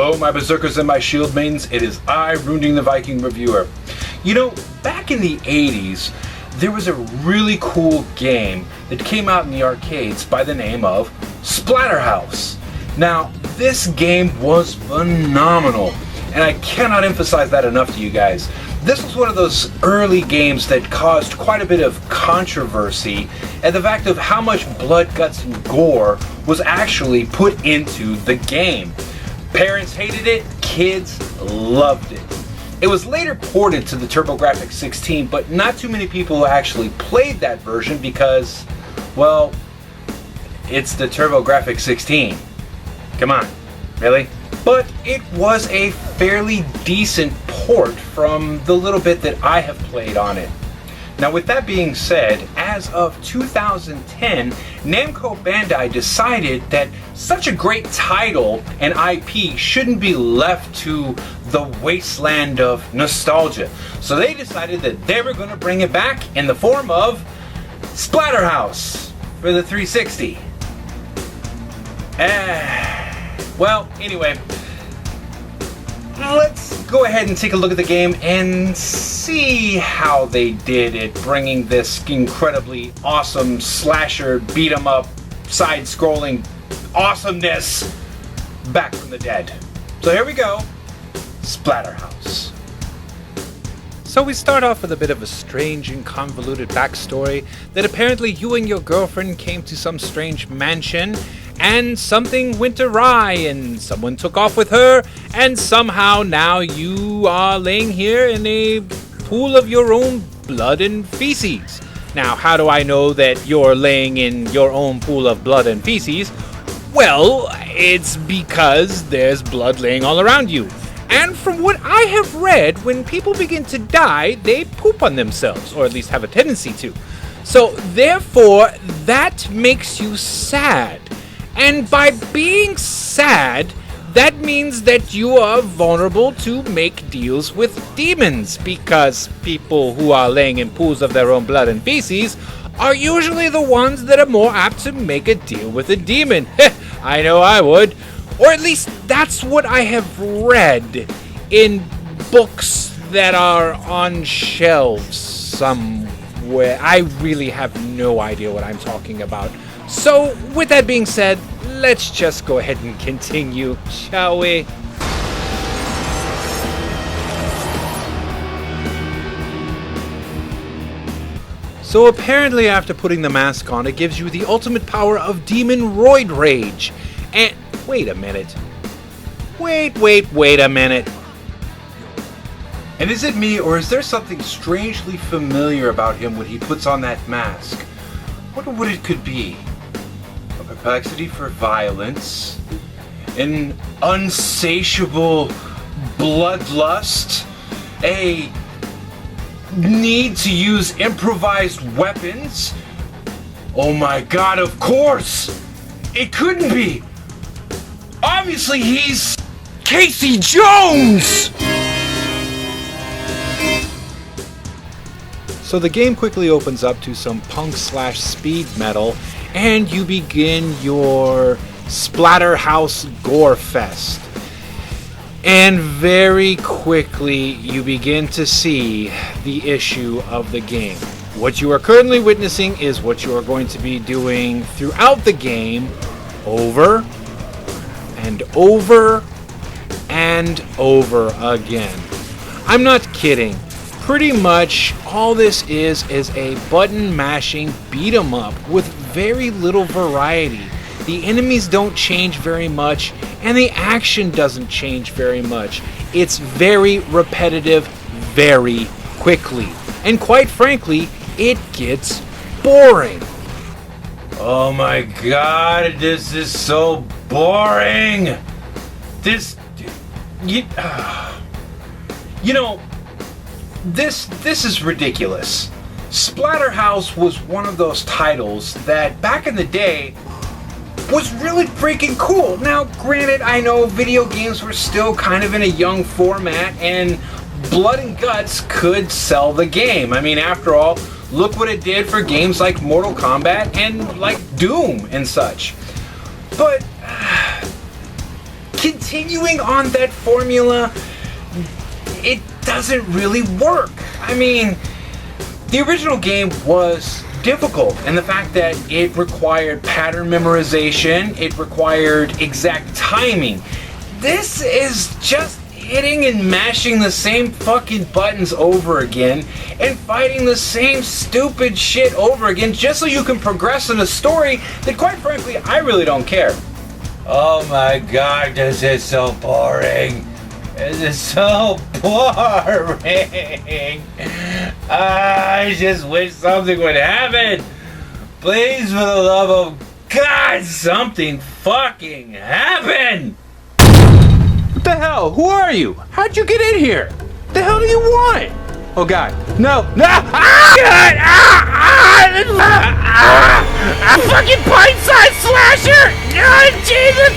Hello, my berserkers and my shield maidens. It is I, Ruining the Viking Reviewer. You know, back in the 80s, there was a really cool game that came out in the arcades by the name of SplatterHouse. Now, this game was phenomenal, and I cannot emphasize that enough to you guys. This was one of those early games that caused quite a bit of controversy and the fact of how much blood, guts, and gore was actually put into the game. Parents hated it, kids loved it. It was later ported to the TurboGrafx 16, but not too many people actually played that version because, well, it's the TurboGrafx 16. Come on, really? But it was a fairly decent port from the little bit that I have played on it. Now, with that being said, as of 2010, Namco Bandai decided that such a great title and IP shouldn't be left to the wasteland of nostalgia. So they decided that they were going to bring it back in the form of SplatterHouse for the 360. Well, anyway, let's go ahead and take a look at the game and see how they did it, bringing this incredibly awesome slasher, beat-em-up, side-scrolling awesomeness back from the dead. So here we go, SplatterHouse. So we start off with a bit of a strange and convoluted backstory that apparently you and your girlfriend came to some strange mansion and something went awry and someone took off with her and somehow now you are laying here in a pool of your own blood and feces. Now, how do I know that you're laying in your own pool of blood and feces? Well, it's because there's blood laying all around you. And from what I have read, when people begin to die, they poop on themselves, or at least have a tendency to. So therefore, that makes you sad. And by being sad, that means that you are vulnerable to make deals with demons, because people who are laying in pools of their own blood and feces are usually the ones that are more apt to make a deal with a demon. I know I would. Or at least that's what I have read in books that are on shelves somewhere. I really have no idea what I'm talking about. So, with that being said, let's just go ahead and continue, shall we? So apparently after putting the mask on, it gives you the ultimate power of Demon Roid Rage. And, wait a minute. Wait a minute. And is it me, or is there something strangely familiar about him when he puts on that mask? Wonder what it could be. A perplexity for violence, an unsatiable bloodlust, a need to use improvised weapons. Oh my god, of course! It couldn't be! Obviously he's Casey Jones! So the game quickly opens up to some punk/speed metal, and you begin your SplatterHouse Gore Fest. And very quickly you begin to see the issue of the game. What you are currently witnessing is what you are going to be doing throughout the game, over and over and over again. I'm not kidding. Pretty much all this is a button mashing beat 'em up with very little variety. The enemies don't change very much, and the action doesn't change very much. It's very repetitive very quickly. And quite frankly, it gets boring. Oh my god, this is so boring. This is ridiculous. SplatterHouse was one of those titles that back in the day was really freaking cool. Now, granted, I know video games were still kind of in a young format and blood and guts could sell the game. I mean, after all, look what it did for games like Mortal Kombat and like Doom and such. But continuing on that formula, it doesn't really work. I mean, the original game was difficult, and the fact that it required pattern memorization, it required exact timing. This is just hitting and mashing the same fucking buttons over again and fighting the same stupid shit over again just so you can progress in a story that, quite frankly, I really don't care. Oh my god, this is so boring. This is so boring. I just wish something would happen. Please, for the love of God, something fucking happen. What the hell? Who are you? How'd you get in here? What the hell do you want? Oh god. No. No! God! Fucking pint-sized slasher! Oh, Jesus!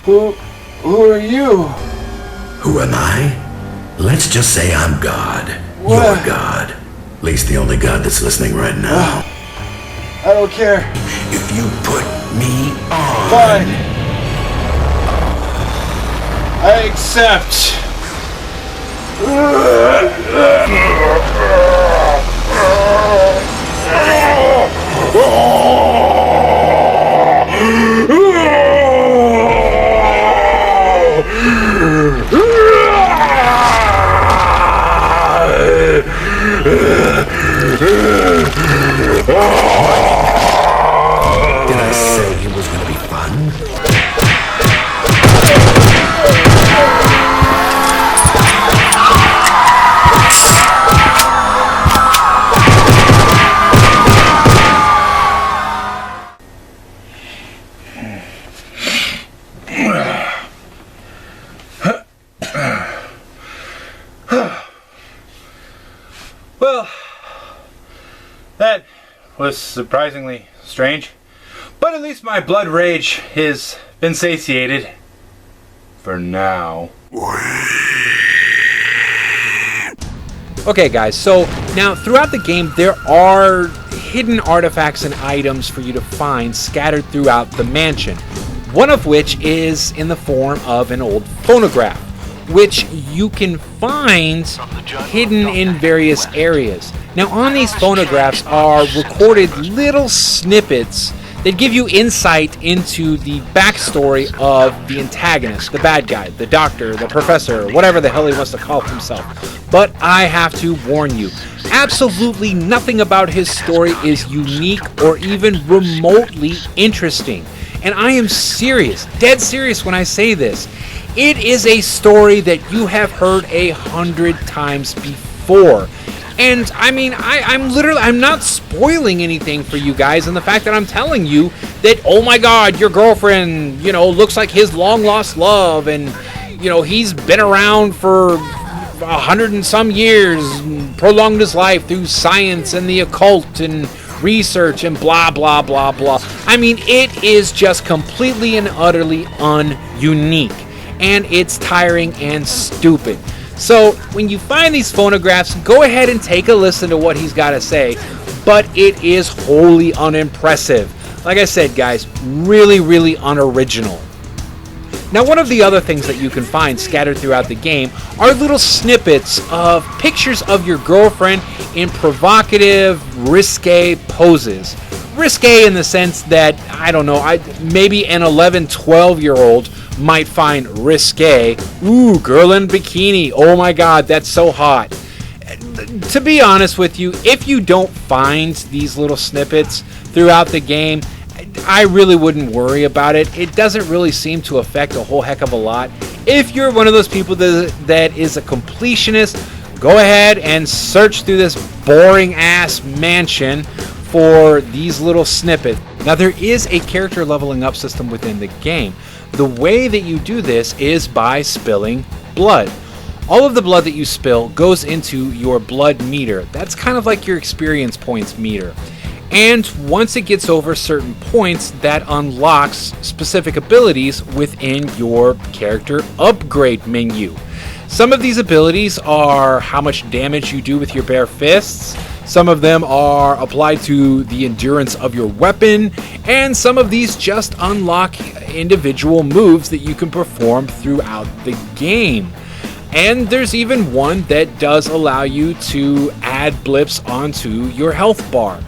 Who are you? Who am I? Let's just say I'm God. What? You're God. At least the only God that's listening right now. I don't care. If you put me on... Fine. I accept. Did I say it was gonna be fun? Well, that was surprisingly strange. But at least my blood rage has been satiated. For now. Okay guys, so now throughout the game there are hidden artifacts and items for you to find scattered throughout the mansion. One of which is in the form of an old phonograph, which you can find hidden in various areas. Now on these phonographs are recorded little snippets that give you insight into the backstory of the antagonist, the bad guy, the doctor, the professor, whatever the hell he wants to call himself. But I have to warn you, absolutely nothing about his story is unique or even remotely interesting. And I am serious, dead serious when I say this. It is a story that you have heard 100 times before. And I mean, I'm not spoiling anything for you guys in the fact that I'm telling you that, oh my god, your girlfriend, looks like his long lost love, and, he's been around for 100 and some years, and prolonged his life through science and the occult and research and blah, blah, blah, blah. I mean, it is just completely and utterly un-unique. And it's tiring and stupid. So when you find these phonographs, go ahead and take a listen to what he's got to say, but it is wholly unimpressive. Like I said, guys, really, really unoriginal. Now, one of the other things that you can find scattered throughout the game are little snippets of pictures of your girlfriend in provocative, risque poses. Risque in the sense that, I don't know, maybe an 11, 12-year-old might find risque. Ooh, girl in bikini. Oh my god, that's so hot. To be honest with you, if you don't find these little snippets throughout the game, I really wouldn't worry about it. It doesn't really seem to affect a whole heck of a lot. If you're one of those people that is a completionist, go ahead and search through this boring ass mansion for these little snippets. Now, there is a character leveling up system within the game. The way that you do this is by spilling blood. All of the blood that you spill goes into your blood meter. That's kind of like your experience points meter. And once it gets over certain points, that unlocks specific abilities within your character upgrade menu. Some of these abilities are how much damage you do with your bare fists. Some of them are applied to the endurance of your weapon, and some of these just unlock individual moves that you can perform throughout the game. And there's even one that does allow you to add blips onto your health bar.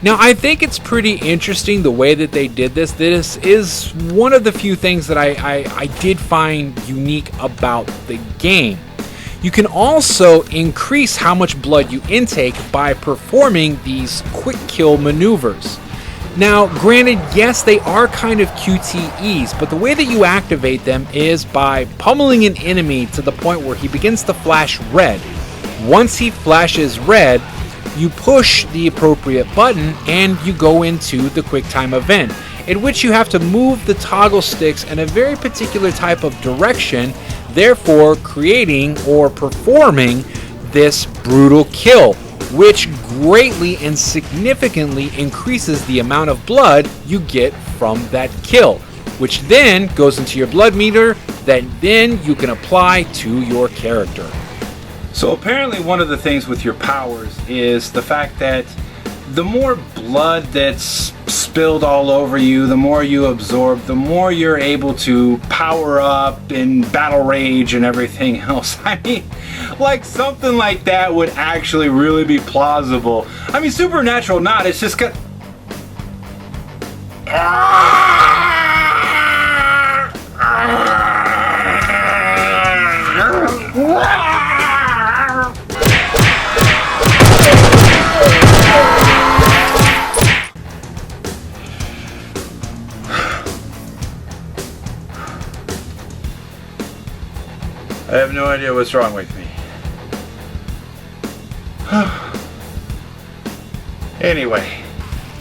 Now, I think it's pretty interesting the way that they did this. This is one of the few things that I did find unique about the game. You can also increase how much blood you intake by performing these quick kill maneuvers. Now, granted, yes, they are kind of QTEs, but the way that you activate them is by pummeling an enemy to the point where he begins to flash red. Once he flashes red, you push the appropriate button and you go into the QuickTime event, in which you have to move the toggle sticks in a very particular type of direction, therefore creating or performing this brutal kill, which greatly and significantly increases the amount of blood you get from that kill, which then goes into your blood meter that then you can apply to your character. So apparently one of the things with your powers is the fact that the more blood that's spilled all over you, the more you absorb, the more you're able to power up in battle rage and everything else. I mean, like something like that would actually really be plausible. I mean, supernatural not, it's just got... I have no idea what's wrong with me. Anyway.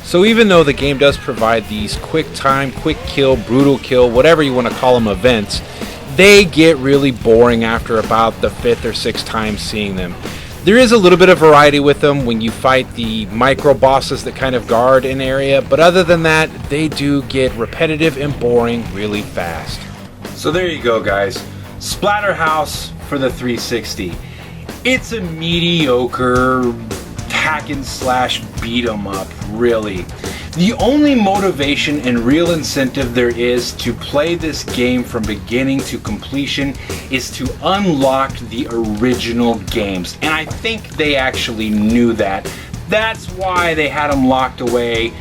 So even though the game does provide these quick time, quick kill, brutal kill, whatever you want to call them events, they get really boring after about the 5th or 6th time seeing them. There is a little bit of variety with them when you fight the micro bosses that kind of guard an area, but other than that, they do get repetitive and boring really fast. So there you go, guys. SplatterHouse for the 360. It's a mediocre hack and slash beat 'em up, really. The only motivation and real incentive there is to play this game from beginning to completion is to unlock the original games. And I think they actually knew that. That's why they had them locked away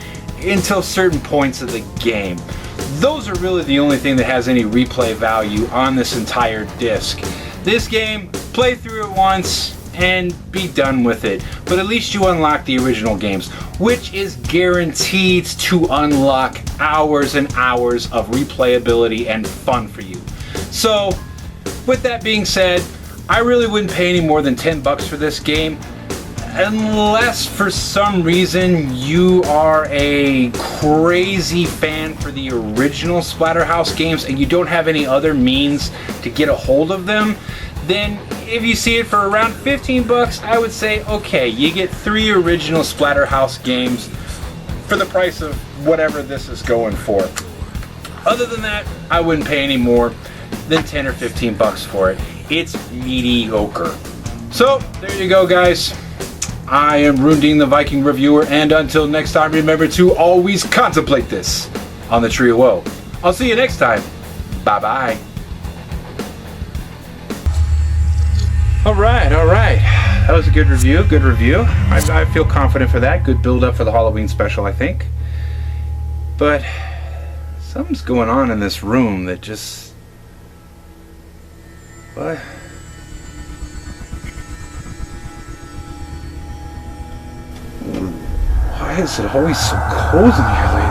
until certain points of the game. Those are really the only thing that has any replay value on this entire disc. This game, play through it once and be done with it. But at least you unlock the original games, which is guaranteed to unlock hours and hours of replayability and fun for you. So, with that being said, I really wouldn't pay any more than $10 for this game, unless for some reason you are a crazy fan for the original SplatterHouse games and you don't have any other means to get a hold of them. Then if you see it for around $15, I would say, okay, you get 3 original SplatterHouse games for the price of whatever this is going for. Other than that, I wouldn't pay any more than 10 or $15 for it. It's mediocre. So there you go, guys. I am Runding the Viking Reviewer, and until next time, remember to always contemplate this on the Tree of Woe. I'll see you next time. Bye-bye. Alright. That was a good review, I feel confident for that. Good build-up for the Halloween special, I think. But something's going on in this room that just... What? Why is it always so cold in here lately?